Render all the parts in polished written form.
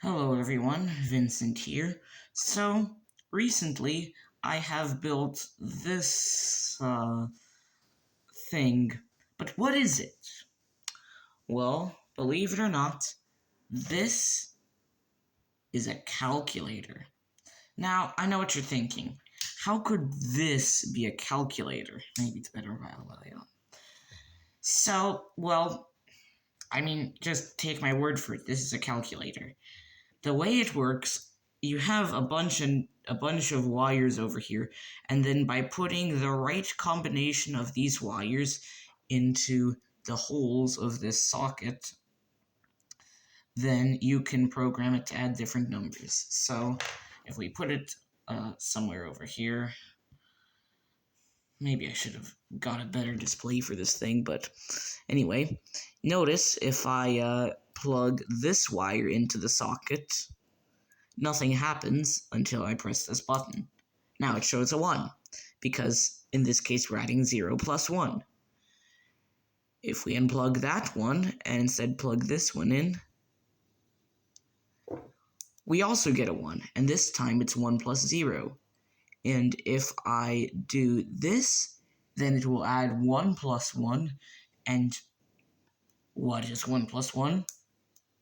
Hello everyone, Vincent here. So, recently I have built this thing. But what is it? Well, believe it or not, this is a calculator. Now, I know what you're thinking. How could this be a calculator? Maybe it's better while I don't. So, well, just take my word for it. This is a calculator. The way it works, you have a bunch of wires over here, and then by putting the right combination of these wires into the holes of this socket, then you can program it to add different numbers. So if we put it somewhere over here, maybe I should have got a better display for this thing, but anyway, notice if I plug this wire into the socket, nothing happens until I press this button. Now it shows a 1, because in this case we're adding 0 plus 1. If we unplug that one and instead plug this one in, we also get a 1, and this time it's 1 plus 0. And if I do this, then it will add 1 plus 1, and what is 1 plus 1?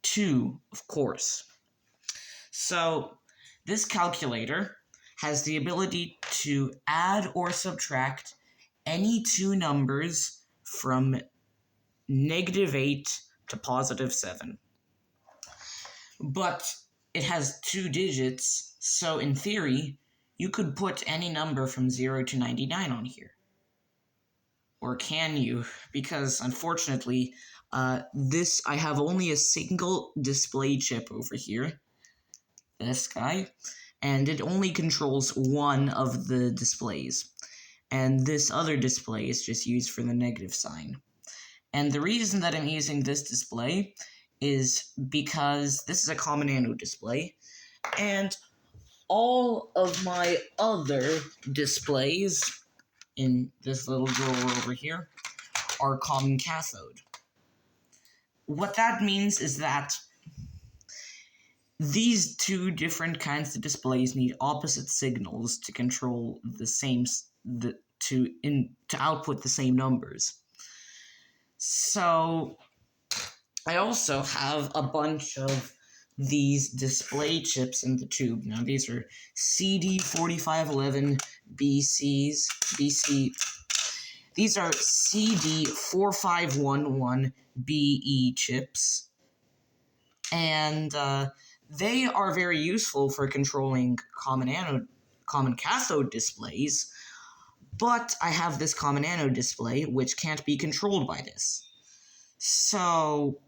2, of course. So, this calculator has the ability to add or subtract any two numbers from -8 to +7. But it has 2 digits, so in theory, you could put any number from 0 to 99 on here. Or can you? Because unfortunately, I have only a single display chip over here, this guy, and it only controls one of the displays. And this other display is just used for the negative sign. And the reason that I'm using this display is because this is a common anode display, and all of my other displays in this little drawer over here are common cathode. What that means is that these two different kinds of displays need opposite signals to control to output the same numbers. So I also have a bunch of these display chips in the tube. Now these are CD4511 BC. These are CD4511BE chips, and they are very useful for controlling common cathode displays, but I have this common anode display which can't be controlled by this. So,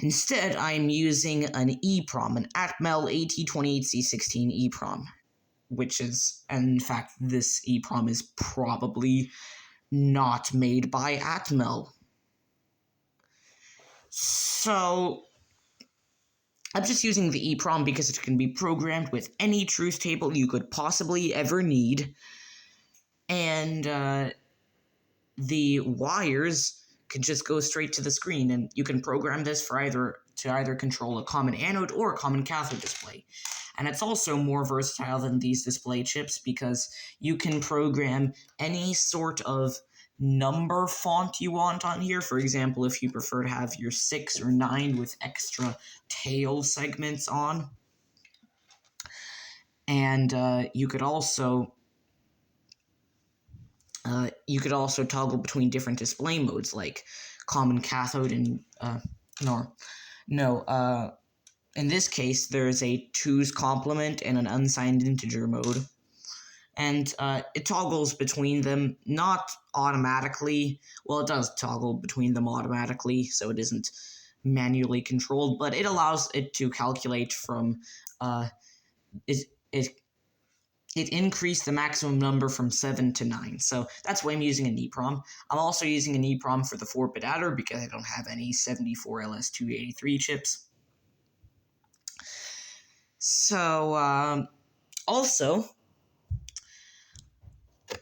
instead I'm using an EEPROM, an Atmel AT28C16 EEPROM, and in fact this EEPROM is probably not made by Atmel. So, I'm just using the EEPROM because it can be programmed with any truth table you could possibly ever need, and the wires can just go straight to the screen, and you can program this to either control a common anode or a common cathode display. And it's also more versatile than these display chips because you can program any sort of number font you want on here. For example, if you prefer to have your 6 or 9 with extra tail segments on. And you could also toggle between different display modes like common cathode and in this case there's a 2's complement and an unsigned integer mode. And it toggles between them, not automatically. Well, it does toggle between them automatically, so it isn't manually controlled, but it allows it to calculate from it increased the maximum number from 7 to 9. So that's why I'm using an EEPROM. I'm also using an EEPROM for the 4-bit adder because I don't have any 74LS283 chips. So, also,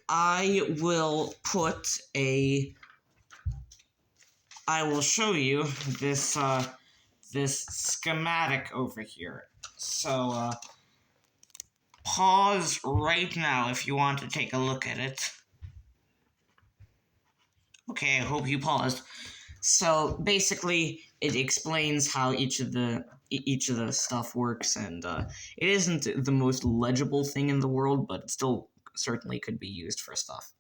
I will show you this this schematic over here. So, pause right now if you want to take a look at it. Okay, I hope you paused. So basically, it explains how each of the stuff works, and it isn't the most legible thing in the world, but it still certainly could be used for stuff.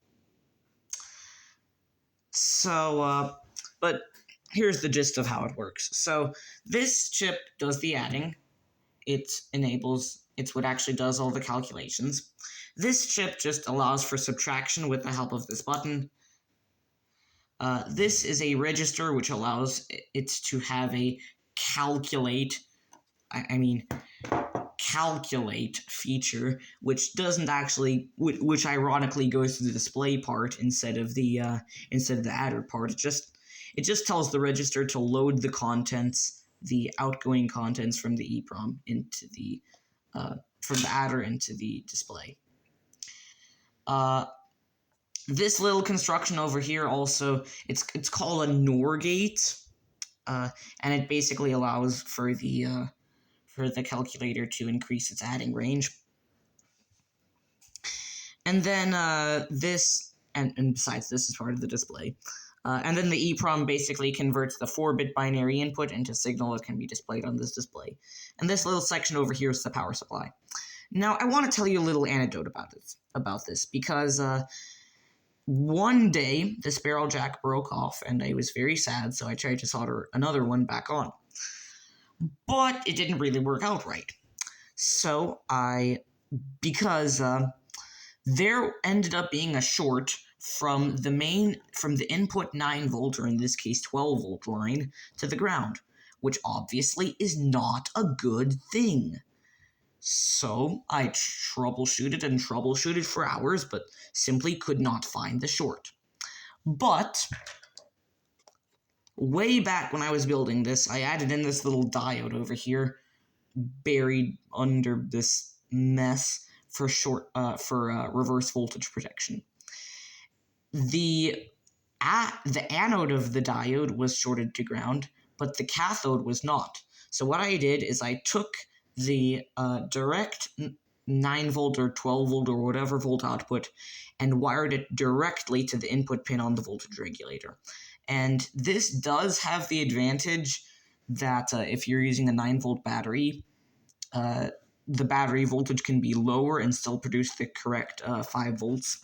So, but here's the gist of how it works. So this chip does the adding. It's what actually does all the calculations. This chip just allows for subtraction with the help of this button. This is a register which allows it to have a calculate feature, which doesn't actually, which ironically goes to the display part instead of the adder part. It just tells the register to load the contents, the outgoing contents from the EEPROM into the from the adder into the display. This little construction over here also, it's called a NOR gate, and it basically allows for the calculator to increase its adding range. And then this, and besides this is part of the display. And then the EEPROM basically converts the 4-bit binary input into signal that can be displayed on this display. And this little section over here is the power supply. Now, I want to tell you a little anecdote about this, because one day, this barrel jack broke off, and I was very sad, so I tried to solder another one back on. But it didn't really work out right. So because there ended up being a short from the input 9-volt, or in this case 12-volt line, to the ground, which obviously is not a good thing. So I troubleshooted for hours, but simply could not find the short. But way back when I was building this, I added in this little diode over here, buried under this mess for reverse voltage protection. The anode of the diode was shorted to ground, but the cathode was not. So what I did is I took the direct 9-volt or 12-volt or whatever volt output and wired it directly to the input pin on the voltage regulator. And this does have the advantage that if you're using a 9-volt battery, the battery voltage can be lower and still produce the correct 5 volts.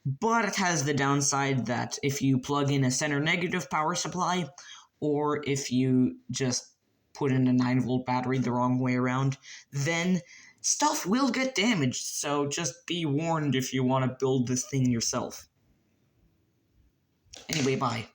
But it has the downside that if you plug in a center negative power supply, or if you just put in a 9-volt battery the wrong way around, then stuff will get damaged. So just be warned if you want to build this thing yourself. Anyway, bye.